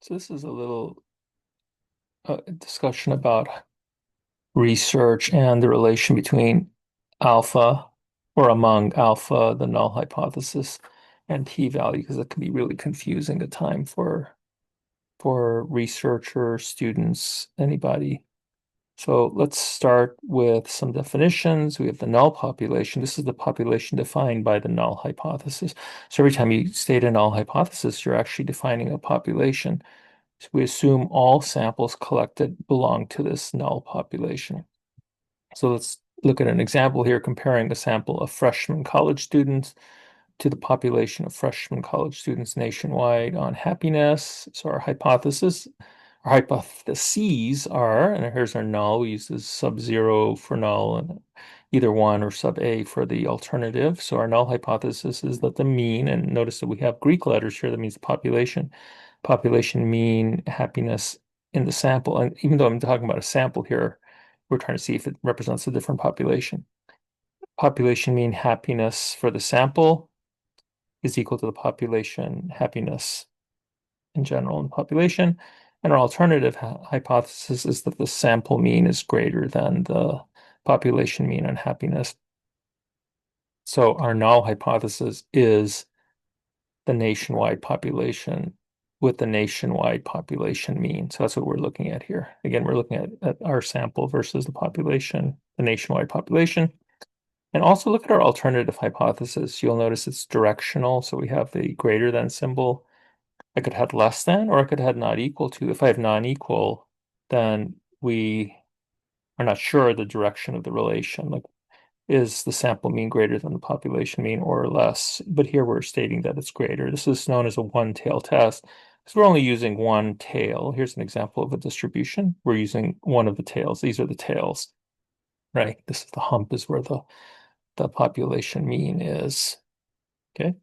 So this is a little discussion about research and the relation between alpha or among alpha, the null hypothesis, and p-value, because it can be really confusing at time for researchers, students, anybody. So let's start with some definitions. We have the null population. This is the population defined by the null hypothesis. So every time you state a null hypothesis, you're actually defining a population. So we assume all samples collected belong to this null population. So let's look at an example here comparing a sample of freshman college students to the population of freshman college students nationwide on happiness. So our hypotheses are, and here's our null, we use this sub-zero for null and either one or sub-A for the alternative. So our null hypothesis is that the mean, and notice that we have Greek letters here, that means the population mean happiness in the sample. And even though I'm talking about a sample here, we're trying to see if it represents a different population. Population mean happiness for the sample is equal to the population happiness in general in the population. And our alternative hypothesis is that the sample mean is greater than the population mean on happiness. So our null hypothesis is the nationwide population with the nationwide population mean. So that's what we're looking at here. Again, we're looking at our sample versus the population, the nationwide population. And also look at our alternative hypothesis. You'll notice it's directional. So we have the greater than symbol. I could have less than, or I could have not equal to. If I have non-equal, then we are not sure the direction of the relation. Like, is the sample mean greater than the population mean or less? But here we're stating that it's greater. This is known as a one-tail test because we're only using one tail. Here's an example of a distribution. We're using one of the tails. These are the tails, right? This is the hump is where the population mean is. Okay.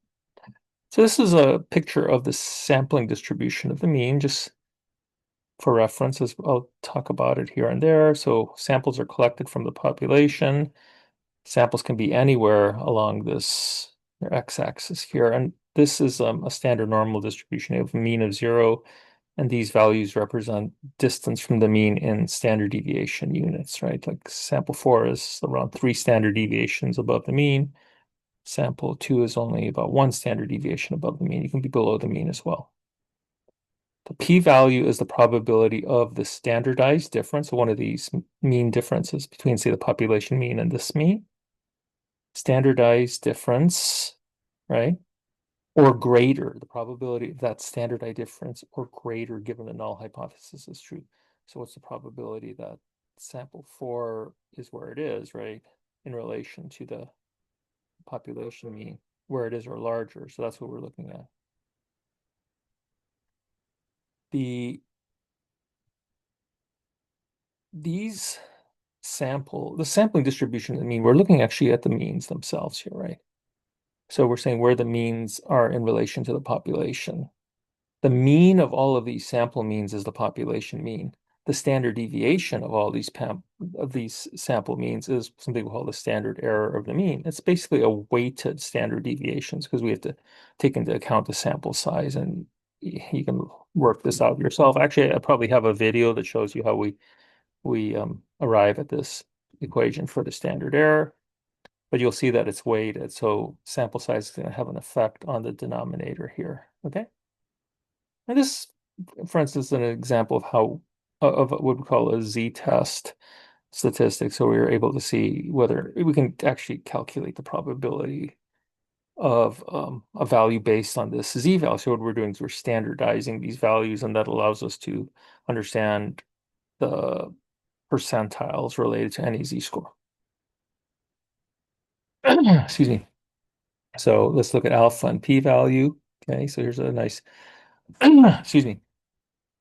So this is a picture of the sampling distribution of the mean, just for reference, as I'll talk about it here and there. So samples are collected from the population. Samples can be anywhere along this x-axis here. And this is a standard normal distribution. You have a mean of 0, and these values represent distance from the mean in standard deviation units, right? Like sample 4 is around 3 standard deviations above the mean. Sample 2 is only about 1 standard deviation above the mean. You can be below the mean as well. The p-value is the probability of the standardized difference, one of these mean differences between, say, the population mean and this mean. Standardized difference, right? Or greater, the probability of that standardized difference or greater given the null hypothesis is true. So what's the probability that sample 4 is where it is, right? In relation to the population mean, where it is or larger. So that's what we're looking at. The sampling distribution, I mean, we're looking actually at the means themselves here, right? So we're saying where the means are in relation to the population. The mean of all of these sample means is the population mean. The standard deviation of all these sample means is something we call the standard error of the mean. It's basically a weighted standard deviations because we have to take into account the sample size, and you can work this out yourself. Actually, I probably have a video that shows you how we arrive at this equation for the standard error, but you'll see that it's weighted. So sample size is going to have an effect on the denominator here. Okay. And this, for instance, is an example of how of what we call a z-test statistic. So we were able to see whether we can actually calculate the probability of a value based on this z-value. So what we're doing is we're standardizing these values, and that allows us to understand the percentiles related to any z-score. Excuse me. So let's look at alpha and p-value. Okay, so here's a nice, excuse me,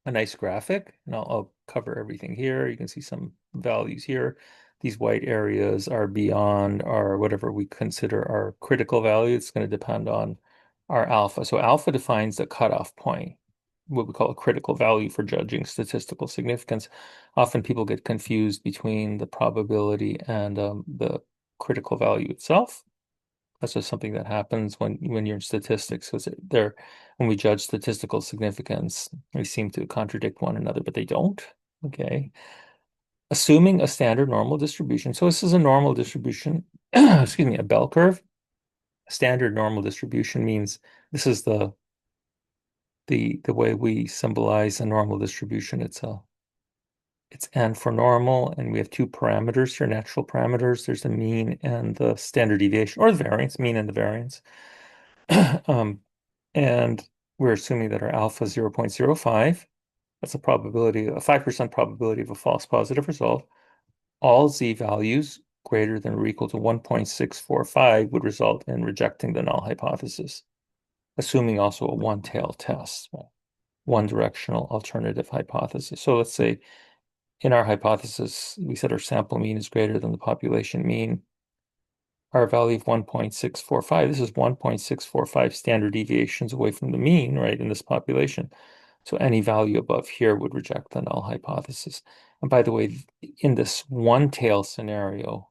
a nice graphic, and I'll cover everything here. You can see some values here. These white areas are beyond our whatever we consider our critical value. It's going to depend on our alpha. So alpha defines the cutoff point, what we call a critical value for judging statistical significance. Often people get confused between the probability and the critical value itself. That's just something that happens when you're in statistics, because they're when we judge statistical significance, they seem to contradict one another, but they don't. Okay. Assuming a standard normal distribution. So this is a normal distribution, excuse me, a bell curve. Standard normal distribution means this is the way we symbolize a normal distribution. It's n for normal, and we have two parameters here, natural parameters. There's the mean and the standard deviation, or the variance, mean and the variance. Um, and we're assuming that our alpha is 0.05. That's a 5% probability of a false positive result. All z values greater than or equal to 1.645 would result in rejecting the null hypothesis, assuming also a one-tailed test, one directional alternative hypothesis. So let's say in our hypothesis, we said our sample mean is greater than the population mean. Our value of 1.645, this is 1.645 standard deviations away from the mean, right, in this population. So any value above here would reject the null hypothesis. And by the way, in this one tail scenario,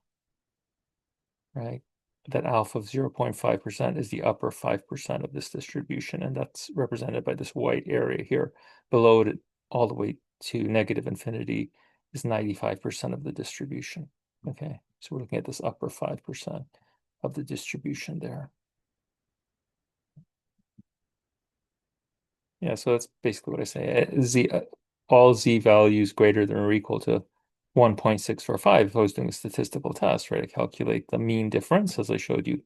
right, that alpha of 0.5% is the upper 5% of this distribution, and that's represented by this white area here. Below it, all the way to negative infinity, is 95% of the distribution. Okay, so we're looking at this upper 5% of the distribution there. Yeah, so that's basically what I say. All z values greater than or equal to 1.645. If I was doing a statistical test, right, I calculate the mean difference as I showed you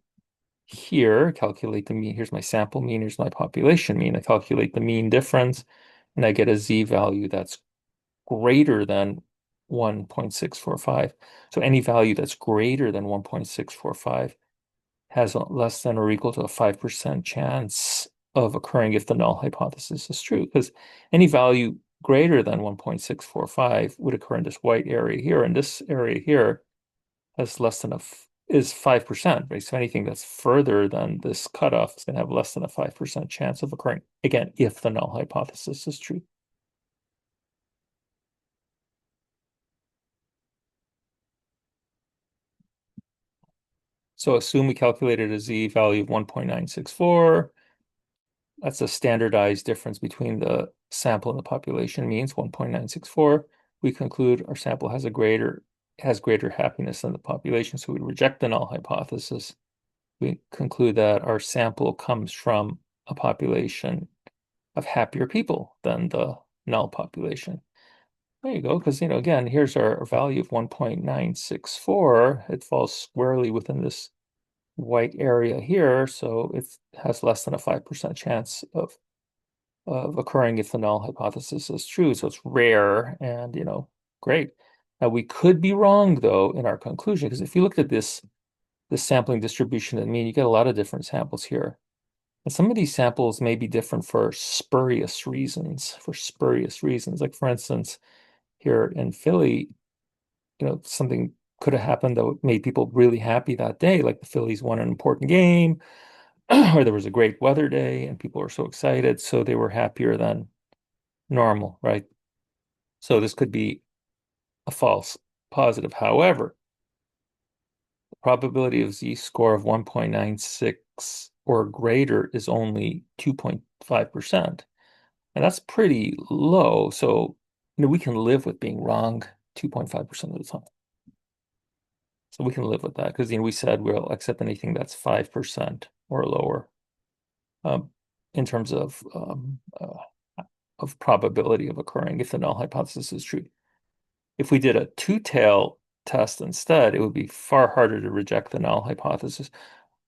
here, calculate the mean. Here's my sample mean, here's my population mean. I calculate the mean difference, and I get a z value that's greater than 1.645. So any value that's greater than 1.645 has less than or equal to a 5% chance of occurring if the null hypothesis is true, because any value greater than 1.645 would occur in this white area here, and this area here has less than is 5%, right? So anything that's further than this cutoff is going to have less than a 5% chance of occurring, again, if the null hypothesis is true. So assume we calculated a z value of 1.964. That's a standardized difference between the sample and the population means 1.964. We conclude our sample has greater happiness than the population, so we reject the null hypothesis. We conclude that our sample comes from a population of happier people than the null population. There you go, because again, here's our value of 1.964. It falls squarely within this white area here, so it has less than a 5% chance of occurring if the null hypothesis is true. So it's rare and, great. Now we could be wrong though in our conclusion, because if you looked at this sampling distribution and mean, you get a lot of different samples here. And some of these samples may be different for spurious reasons, Like for instance, here in Philly, something could have happened that made people really happy that day, like the Phillies won an important game, or there was a great weather day and people were so excited, so they were happier than normal, right? So this could be a false positive. However, the probability of z-score of 1.96 or greater is only 2.5%. And that's pretty low. So, we can live with being wrong 2.5% of the time. So we can live with that because, we said we'll accept anything that's 5% or lower in terms of probability of occurring if the null hypothesis is true. If we did a two-tail test instead, it would be far harder to reject the null hypothesis.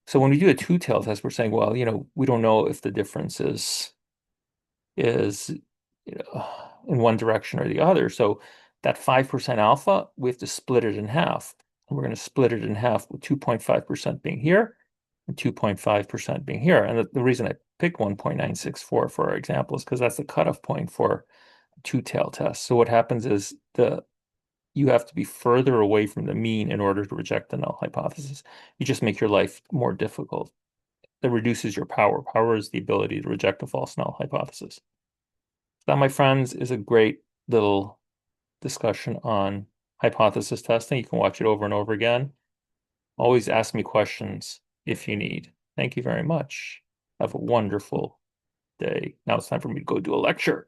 So when we do a two-tail test, we're saying, well, we don't know if the difference is in one direction or the other. So that 5% alpha, we have to split it in half. And we're going to split it in half with 2.5% being here and 2.5% being here. And the reason I picked 1.964 for our example is because that's the cutoff point for two-tail test. So what happens is you have to be further away from the mean in order to reject the null hypothesis. You just make your life more difficult. That reduces your power. Power is the ability to reject a false null hypothesis. That, my friends, is a great little discussion on hypothesis testing. You can watch it over and over again. Always ask me questions if you need. Thank you very much. Have a wonderful day. Now it's time for me to go do a lecture.